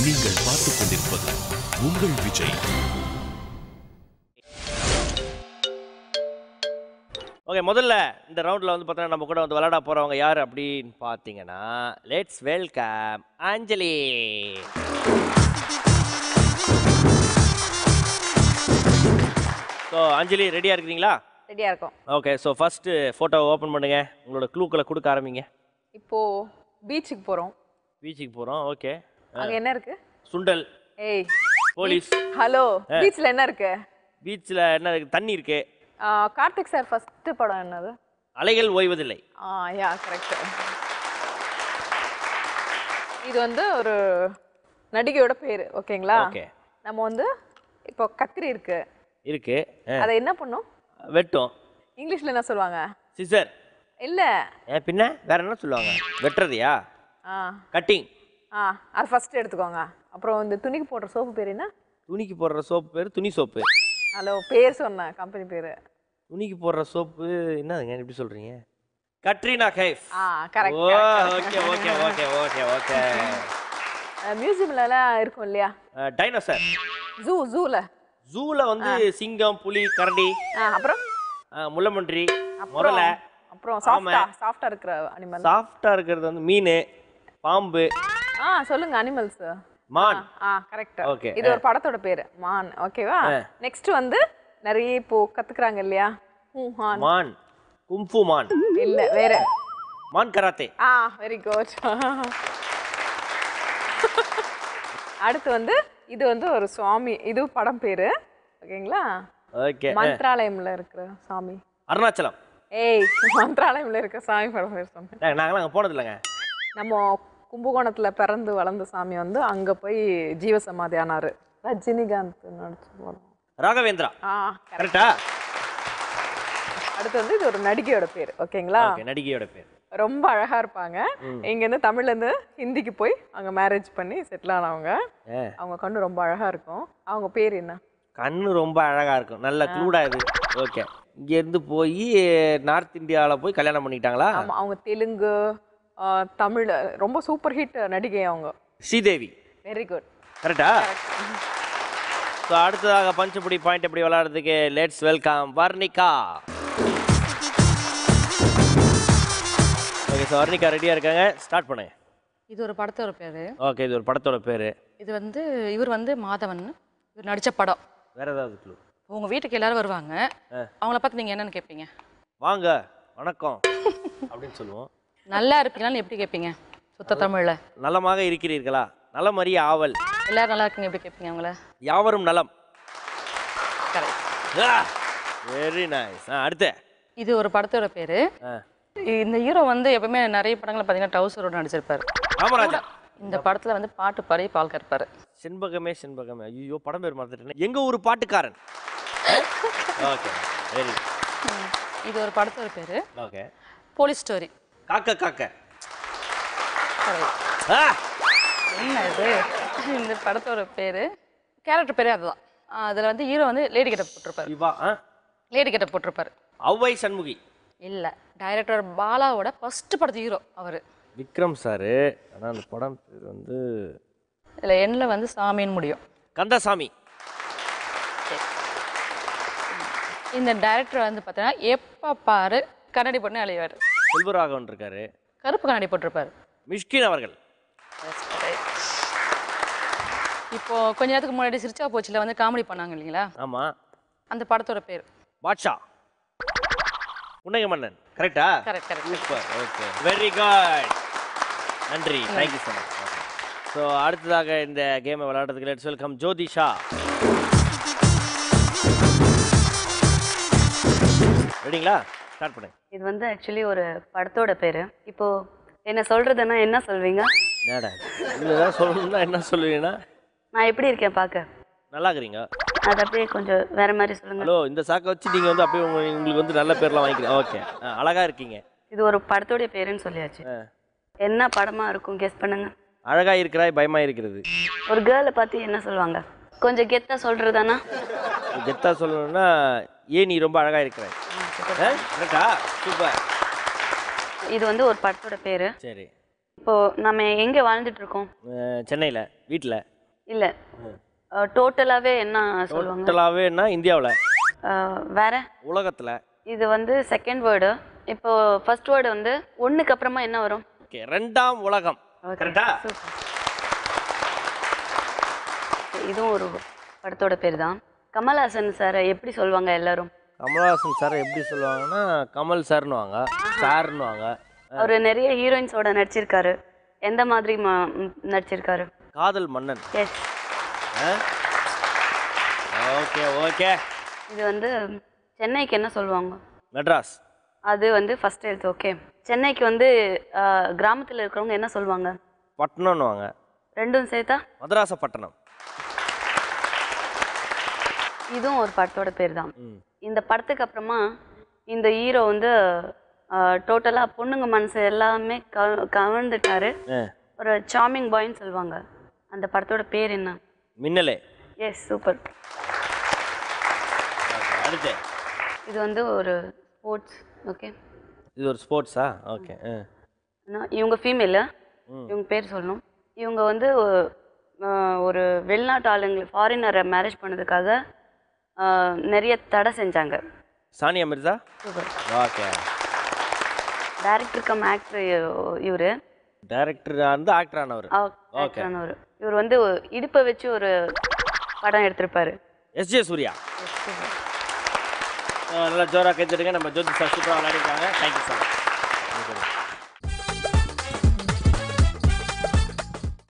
நீங்கள் பார்த்துக் கொண்டிருப்பது உங்கள் விஜய். ஓகே, முதல்ல இந்த ரவுண்டில் வந்து பார்த்தீங்கன்னா நம்ம கூட வந்து விளையாட போகிறவங்க யார் அப்படின்னு பார்த்தீங்கன்னா, லெட்ஸ் வெல்கம் அஞ்சலி. ஸோ அஞ்சலி ரெடியாக இருக்கிறீங்களா? ரெடியாக இருக்கும். ஓகே, ஸோ ஃபஸ்ட்டு ஃபோட்டோவை ஓப்பன் பண்ணுங்கள். உங்களோட க்ளூக்களை கொடுக்க ஆரம்பிங்க. இப்போது பீச்சுக்கு போகிறோம். பீச்சுக்கு போகிறோம். ஓகே, அங்கே என்ன இருக்கு? சுண்டல். ஏய், போலீஸ். ஹலோ, பீச்சில் என்ன இருக்கு? பீச்சில் என்ன இருக்குது? தண்ணி இருக்குது. கார்த்திக் சார் ஃபஸ்ட்டு படம் என்னது? அலைகள் ஓய்வதில்லை. Yeah correct. இது வந்து ஒரு நடிகையோட பேர். ஓகேங்களா? ஓகே, நம்ம வந்து இப்போ கத்திரி இருக்கு இருக்கு. அதை என்ன பண்ணும்? வெட்டும். இங்கிலீஷில் என்ன சொல்லுவாங்க? சிசர். இல்லை, பின்ன வேற என்ன சொல்லுவாங்க? வெட்டுறதையா? கட்டிங். அது ஃபஸ்ட்டு எடுத்துக்கோங்க. அப்புறம் இந்த துணிக்கு போடுற சோப்பு பேர் என்ன? துணிக்கு போடுற சோப்பு பேர் துணி சோப்பு. ஹலோ, பேர் சொன்னேன், கம்பெனி பேர். துணிக்கு போடுற சோப்பு என்னதுங்க எப்படி சொல்றீங்க? Katrina Kaif. Correct. Okay okay okay okay okay. மியூசியம்லலாம் இருக்கும் இல்லையா? டைனோசர். ஜூல வந்து சிங்கம், புலி, கரடி, அப்புறம் முள்ளமன்றி, முதலை. அப்புறம் சாஃப்டா இருக்கிற அனிமல். சாஃப்டா இருக்கிறது வந்து மீன், பாம்பு. சொல்லுங்க அனிமல்ஸ். மான். கரெக்ட். ஓகே, இது ஒரு படத்தோட பேரு மான். ஓகேவா? நெக்ஸ்ட் வந்து நிறைய இப்போ கத்துக்கறாங்க இல்லையா? மான். கும்ஃபு மான். இல்ல, வேற. மான் கராத்தே. Very good. அடுத்து வந்து இது வந்து ஒரு சுவாமி. இது படம் பேரு. ஓகேங்களா? ஓகே. மந்த்ராலயம்ல இருக்கிற சாமி. அருணாச்சலம். ஏய், மந்த்ராலயம்ல இருக்க சாமி படம் பேர் சொன்னேன். நாங்களாம் அங்கே போனது இல்லைங்க. நம்ம கும்பகோணத்துல பிறந்து வளர்ந்த சாமி வந்து அங்க போய் ஜீவசமாதி ஆனாரு. ரஜினிகாந்த் நடிச்சு போனோம். ராகவேந்திரா. கரெக்டா? அடுத்து வந்து இது ஒரு நடிகையோட பேர். ஓகேங்களா? நடிகையோட பேர். ரொம்ப அழகா இருப்பாங்க. இங்க இருந்து தமிழ்ல இருந்து ஹிந்திக்கு போய் அங்க மேரேஜ் பண்ணி செட்டில் ஆனவங்க. அவங்க கண்ணு ரொம்ப அழகா இருக்கும். அவங்க பேர் என்ன? கண்ணு ரொம்ப அழகா இருக்கும். நல்ல க்ளூடா இது. ஓகே, இங்க இருந்து போய் நார்த் இந்தியாவில் போய் கல்யாணம் பண்ணிக்கிட்டாங்களா? ஆமா, அவங்க தெலுங்கு, தமிழ் ரொம்ப சூப்பர் ஹிட் நடிகை அவங்க. ஸ்ரீதேவி. Very good. கரெக்டா? ஸோ அடுத்ததாக பஞ்சபுடி பாயிண்ட் எப்படி விளையாடுறதுக்கு let's welcome Varnika. Okay, so Varnika ரெடியாக இருக்காங்க. ஸ்டார்ட் பண்ணுங்க. இது ஒரு படத்தோட பேர். ஓகே, இது ஒரு படத்தோட பேர். இது வந்து இவர் வந்து மாதவன். இவர் நடித்த படம். வேற ஏதாவது க்ளூ? உங்கள் வீட்டுக்கு எல்லாரும் வருவாங்க. அவங்கள பார்த்து நீங்கள் என்னென்னு கேட்பீங்க? வாங்க, வணக்கம் அப்படின்னு சொல்லுவோம். நல்லா இருப்பீங்களான்னு எப்படி கேட்பீங்க சுத்த தமிழில்? நலமாக இருக்கிறீர்களா? நலமறிய ஆவல். எல்லாரும் நல்லா இருக்குங்க எப்படி கேட்பீங்க அவங்கள? யாவரும் நலம். கரெக்ட். Very nice. அடுத்து இது ஒரு படத்தோட பேர். இந்த ஹீரோ வந்து எப்பவுமே நிறைய படங்களை பார்த்தீங்கன்னா டவுசரோட நடிச்சிருப்பாரு. ராமராஜா. இந்த படத்தில் வந்து பாட்டு பாடி பால் கற்பாரு. செண்பகமே செண்பகமே. ஐயோ, படம் பேர் மறந்துட்டேன். எங்க ஊர் பாட்டுக்காரன். Okay, very. இது ஒரு படத்தோட பேர். ஓகே. Police story. காக்க காக்க. என்ன இது? இந்த படத்தோட பேர் கேரக்டர் பேரே அதுதான். அதில் வந்து ஹீரோ வந்து லேடி கெட்டப் போட்டிருப்பாரு. லேடி கெட்டப் போட்டிருப்பாரு. ஔவை சண்முகி. இல்லை, டைரக்டர் பாலாவோட ஃபர்ஸ்ட் படத்து ஹீரோ அவர். விக்ரம் சாரு. ஆனால் அந்த படம் பேர் வந்து இதில் எண்ணில் வந்து சாமின்னு முடியும். கந்தசாமி. இந்த டைரக்டர் வந்து பார்த்தீங்கன்னா எப்போ பாரு கண்ணாடி போட்டு அழிவார். செல்வராகவன் இருக்காரு. கருப்பு கண்ணாடி போட்டிருப்பாரு. மிஷ்கின் அவர்கள். இப்போ கொஞ்ச நேரத்துக்கு முன்னாடி சிரிச்சா போச்சுல வந்து காமெடி பண்ணாங்க இல்லைங்களா? ஆமா. அந்த படத்தோட பேர் பாட்ஷா. புன்னகை மன்னன். கரெக்டா? Correct correct. Super. Okay, very good. நன்றி, தேங்க்யூ ஸோ மச். ஸோ அடுத்ததாக இந்த கேமை விளையாடுறதுக்கு லெட்ஸ் வெல்கம் ஜோதிஷா. ரெடிங்களா? ஸ்டார்ட் பண்ணுங்க. இது வந்து ஆக்சுவலி ஒரு படத்தோட பேர். இப்போ என்ன சொல்றதுன்னா என்ன சொல்வீங்க? என்னடா இதுதான் சொல்லணும்னா என்ன சொல்லுவீங்கன்னா? நான் எப்படி இருக்கேன் பார்க்க? நல்லா இருக்கிறீங்க. அது அப்படியே கொஞ்சம் வேற மாதிரி சொல்லுங்க. ஹலோ, இந்த சாக்கை வச்சு நீங்கள் வந்து அப்படியே உங்களுக்கு வந்து நல்ல பேர்லாம் வாங்கிக்கிறீங்க. ஓகே, அழகா இருக்கீங்க. இது ஒரு படத்தோடைய பேருன்னு சொல்லியாச்சு. என்ன படமா இருக்கும் கெஸ் பண்ணுங்க. அழகா இருக்கிறாய் பயமா இருக்கிறது. ஒரு கேர்ளை பார்த்து என்ன சொல்லுவாங்க? கொஞ்சம் கெத்தா சொல்றதானா? கெத்தா சொல்லணும்னா ஏன் நீ ரொம்ப அழகா இருக்கிறாய். கரெக்டா? சூப்பர். இது வந்து ஒரு படத்தோட பேரு. சரி. இப்போ நம்ம எங்க வாழ்ந்துட்டு இருக்கோம்? சென்னையில் வீட்டில். இல்லை டோட்டலாகவே என்ன சொல்லுவாங்க டோட்டலாகவேன்னா இந்தியாவில் வேற உலகத்தில் இது வந்து செகண்ட் வேர்டு இப்போ ஃபர்ஸ்ட் வேர்டு வந்து ஒன்றுக்கு அப்புறமா என்ன வரும் ஓகே 2ஆம் உலகம் கரெக்டா இதுவும் ஒரு படத்தோட பேர் தான் கமல்ஹாசன் சாரை எப்படி சொல்லுவாங்க எல்லாரும் கமல்ஹாசன் சார் எப்படி சொல்லுவாங்கன்னா கமல் சார்னுவாங்க சார்னுவாங்க அவர் நிறைய ஹீரோயின்ஸோட நடிச்சிருக்காரு எந்த மாதிரி நடிச்சிருக்காரு காதல் மன்னன் எஸ் ஓகே ஓகே இது வந்து சென்னைக்கு என்ன சொல்லுவாங்க மெட்ராஸ் அது வந்து ஃபர்ஸ்ட் எழுத்து ஓகே சென்னைக்கு வந்து கிராமத்தில் இருக்கிறவங்க என்ன சொல்லுவாங்க பட்டணம்னுவாங்க ரெண்டும் சேர்த்தா மதராசப்பட்டினம் இதுவும் ஒரு படத்தோட பேர் தான் இந்த படத்துக்கு அப்புறமா இந்த ஹீரோ வந்து டோட்டலாக பொண்ணுங்க மனசு எல்லாமே கவர்ந்துட்டாரு ஒரு சார்மிங் பாய்ன்னு சொல்லுவாங்க அந்த படத்தோட பேர் என்ன மின்னலே எஸ் சூப்பர் அடுத்து இது வந்து ஒரு ஸ்போர்ட்ஸ் ஓகே இது ஒரு ஸ்போர்ட்ஸா ஓகே இவங்க ஃபீமேலு இவங்க பேர் சொல்லணும் இவங்க வந்து ஒரு வெளிநாட்டு ஆளுங்களை ஃபாரினரை மேரேஜ் பண்ணதுக்காக நிறைய தடை செஞ்சாங்க Sania Mirza super okay director come actor இவர் டைரக்டர் வந்து ஆக்டர் ஆனவர் ஆக்டரானவர் இவர் வந்து இடுப்பை வச்சு ஒரு படம் எடுத்திருப்பாரு எஸ்ஜே சூர்யா நல்லா ஜோரா கைத்தடுங்க நம்ம ஜோதி சார் சூப்பராக விளையாடிருக்காங்க தேங்க்யூ சார்